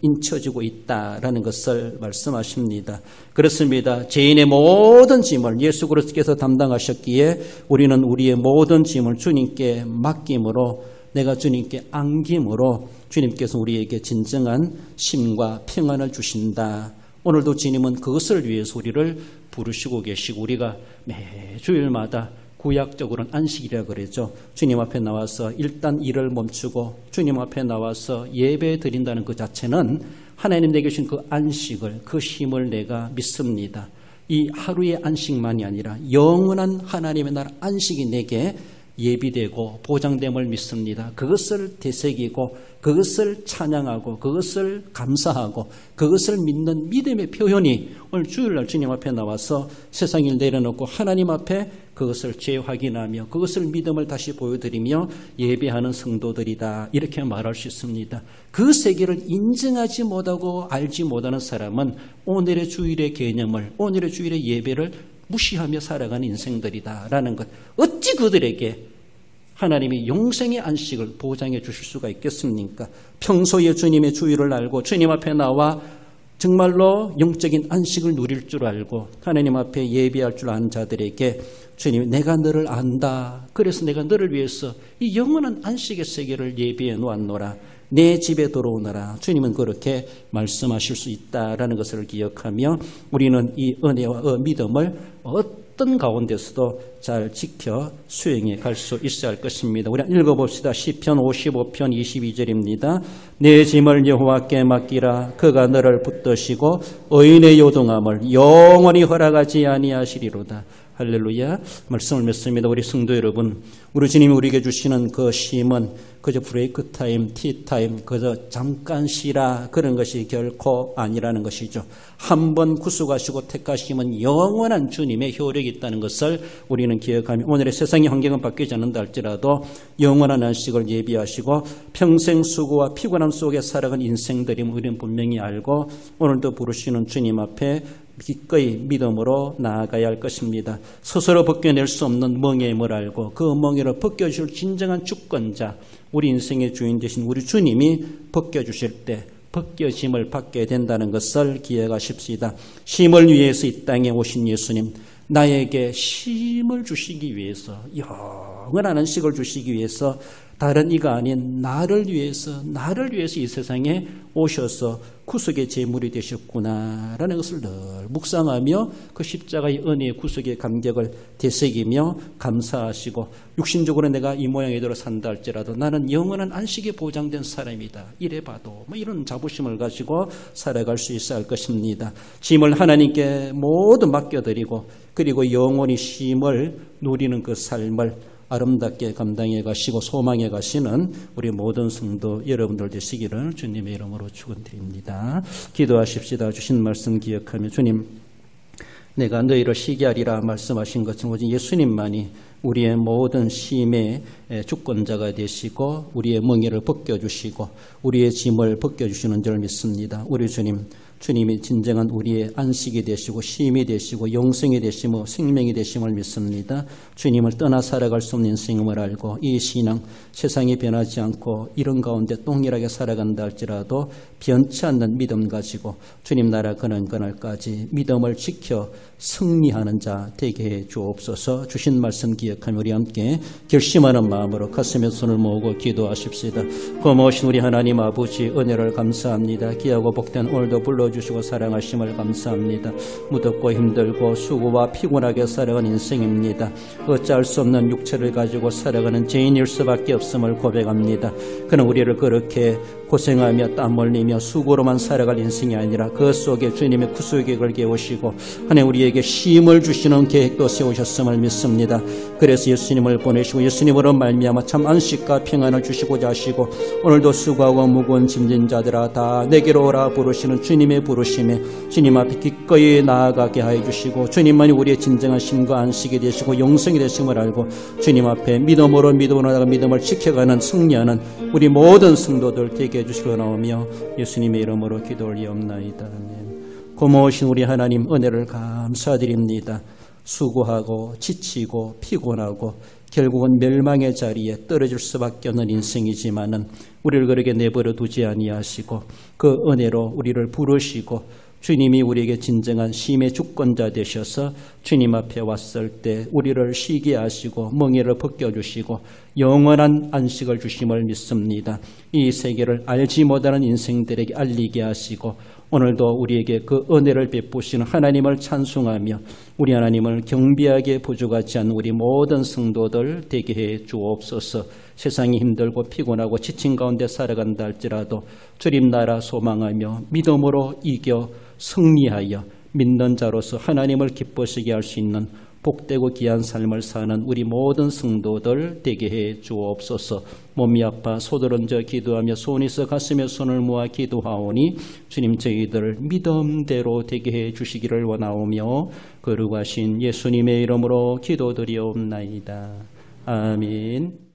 인쳐지고 있다라는 것을 말씀하십니다. 그렇습니다. 죄인의 모든 짐을 예수 그리스도께서 담당하셨기에 우리는 우리의 모든 짐을 주님께 맡김으로 내가 주님께 안김으로 주님께서 우리에게 진정한 쉼과 평안을 주신다. 오늘도 주님은 그것을 위해서 우리를 부르시고 계시고 우리가 매주일마다 구약적으로는 안식이라고 그러죠. 주님 앞에 나와서 일단 일을 멈추고 주님 앞에 나와서 예배 드린다는 그 자체는 하나님 내게 주신 그 안식을, 그 쉼을 내가 믿습니다. 이 하루의 안식만이 아니라 영원한 하나님의 나라 안식이 내게 예비되고 보장됨을 믿습니다. 그것을 되새기고 그것을 찬양하고 그것을 감사하고 그것을 믿는 믿음의 표현이 오늘 주일날 주님 앞에 나와서 세상을 내려놓고 하나님 앞에 그것을 재확인하며 그것을 믿음을 다시 보여드리며 예배하는 성도들이다. 이렇게 말할 수 있습니다. 그 세계를 인정하지 못하고 알지 못하는 사람은 오늘의 주일의 개념을, 오늘의 주일의 예배를 무시하며 살아가는 인생들이다라는 것. 어찌 그들에게 하나님이 영생의 안식을 보장해 주실 수가 있겠습니까? 평소에 주님의 주의를 알고 주님 앞에 나와 정말로 영적인 안식을 누릴 줄 알고 하나님 앞에 예배할 줄 아는 자들에게 주님, 내가 너를 안다. 그래서 내가 너를 위해서 이 영원한 안식의 세계를 예비해 놓았노라. 내 집에 들어오너라. 주님은 그렇게 말씀하실 수 있다라는 것을 기억하며 우리는 이 은혜와 믿음을 어떤 가운데서도 잘 지켜 수행해 갈 수 있어야 할 것입니다. 우리 읽어봅시다. 시편 55편 22절입니다. 내 짐을 여호와께 맡기라. 그가 너를 붙드시고 의인의 요동함을 영원히 허락하지 아니하시리로다. 할렐루야. 말씀을 맺습니다. 우리 성도 여러분, 우리 주님이 우리에게 주시는 그 쉼은 그저 브레이크 타임, 티 타임, 그저 잠깐 쉬라 그런 것이 결코 아니라는 것이죠. 한번 구속하시고 택하시면 영원한 주님의 효력이 있다는 것을 우리는 기억하며 오늘의 세상의 환경은 바뀌지 않는다 할지라도 영원한 안식을 예비하시고 평생 수고와 피곤함 속에 살아간 인생들이 우리는 분명히 알고 오늘도 부르시는 주님 앞에 기꺼이 믿음으로 나아가야 할 것입니다. 스스로 벗겨낼 수 없는 멍에임을 알고 그 멍에를 벗겨줄 진정한 주권자, 우리 인생의 주인 되신 우리 주님이 벗겨주실 때 벗겨짐을 받게 된다는 것을 기억하십시다. 쉼을 위해서 이 땅에 오신 예수님, 나에게 쉼을 주시기 위해서, 영원한 안식을 주시기 위해서 다른 이가 아닌 나를 위해서 이 세상에 오셔서 구속의 제물이 되셨구나라는 것을 늘 묵상하며 그 십자가의 은혜의 구속의 감격을 되새기며 감사하시고 육신적으로 내가 이 모양이대로 산다 할지라도 나는 영원한 안식이 보장된 사람이다. 이래봐도 이런 자부심을 가지고 살아갈 수 있어야 할 것입니다. 짐을 하나님께 모두 맡겨드리고 그리고 영원히 쉼을 누리는 그 삶을 아름답게 감당해 가시고 소망해 가시는 우리 모든 성도 여러분들 되시기를 주님의 이름으로 축원드립니다. 기도하십시다. 주신 말씀 기억하며 주님, 내가 너희를 쉬게 하리라 말씀하신 것처럼 오직 예수님만이 우리의 모든 쉼의 주권자가 되시고 우리의 멍에를 벗겨주시고 우리의 짐을 벗겨주시는 줄 믿습니다. 우리 주님이 진정한 우리의 안식이 되시고 쉼이 되시고 영생이 되시고 생명이 되심을 믿습니다. 주님을 떠나 살아갈 수 없는 인생임을 알고 이 신앙 세상이 변하지 않고 이런 가운데 동일하게 살아간다 할지라도 변치 않는 믿음 가지고 주님 나라 그날까지 믿음을 지켜 승리하는 자 되게 해 주옵소서. 주신 말씀 기억하며 우리 함께 결심하는 마음으로 가슴에 손을 모으고 기도하십시다. 고마우신 우리 하나님 아버지 은혜를 감사합니다. 귀하고 복된 오늘도 불러주시고 사랑하심을 감사합니다. 무덥고 힘들고 수고와 피곤하게 살아간 인생입니다. 어찌할 수 없는 육체를 가지고 살아가는 죄인일 수밖에 없음을 고백합니다. 그는 우리를 그렇게 고생하며 땀 흘리며 수고로만 살아갈 인생이 아니라 그 속에 주님의 구속의 계획을 깨우시고 하나님 우리에게 쉼을 주시는 계획도 세우셨음을 믿습니다. 그래서 예수님을 보내시고 예수님으로 말미암아 참 안식과 평안을 주시고자 하시고 오늘도 수고하고 무거운 짐진 자들아 다 내게로 오라 부르시는 주님의 부르심에 주님 앞에 기꺼이 나아가게 하여 주시고 주님만이 우리의 진정한 쉼과 안식이 되시고 영생이 되심을 알고 주님 앞에 믿음으로 나아가 믿음을 지켜가는 승리하는 우리 모든 성도들 되게 해주시고 나오며 예수님의 이름으로 기도 올리옵나이다. 고마우신 우리 하나님 은혜를 감사드립니다. 수고하고 지치고 피곤하고 결국은 멸망의 자리에 떨어질 수밖에 없는 인생이지만은 우리를 그렇게 내버려 두지 아니하시고 그 은혜로 우리를 부르시고 주님이 우리에게 진정한 쉼의 주권자 되셔서 주님 앞에 왔을 때 우리를 쉬게 하시고 멍에를 벗겨주시고 영원한 안식을 주심을 믿습니다. 이 세계를 알지 못하는 인생들에게 알리게 하시고 오늘도 우리에게 그 은혜를 베푸시는 하나님을 찬송하며 우리 하나님을 경배하게 부족하지 않는 우리 모든 성도들 되게 해 주옵소서. 세상이 힘들고 피곤하고 지친 가운데 살아간다 할지라도 주님 나라 소망하며 믿음으로 이겨 승리하여 믿는 자로서 하나님을 기쁘시게 할 수 있는 복되고 귀한 삶을 사는 우리 모든 성도들 되게 해 주옵소서. 몸이 아파 소들얹어 기도하며 손이 있어 가슴에 손을 모아 기도하오니 주님 저희들 믿음대로 되게 해 주시기를 원하오며 거룩하신 예수님의 이름으로 기도드리옵나이다. 아멘.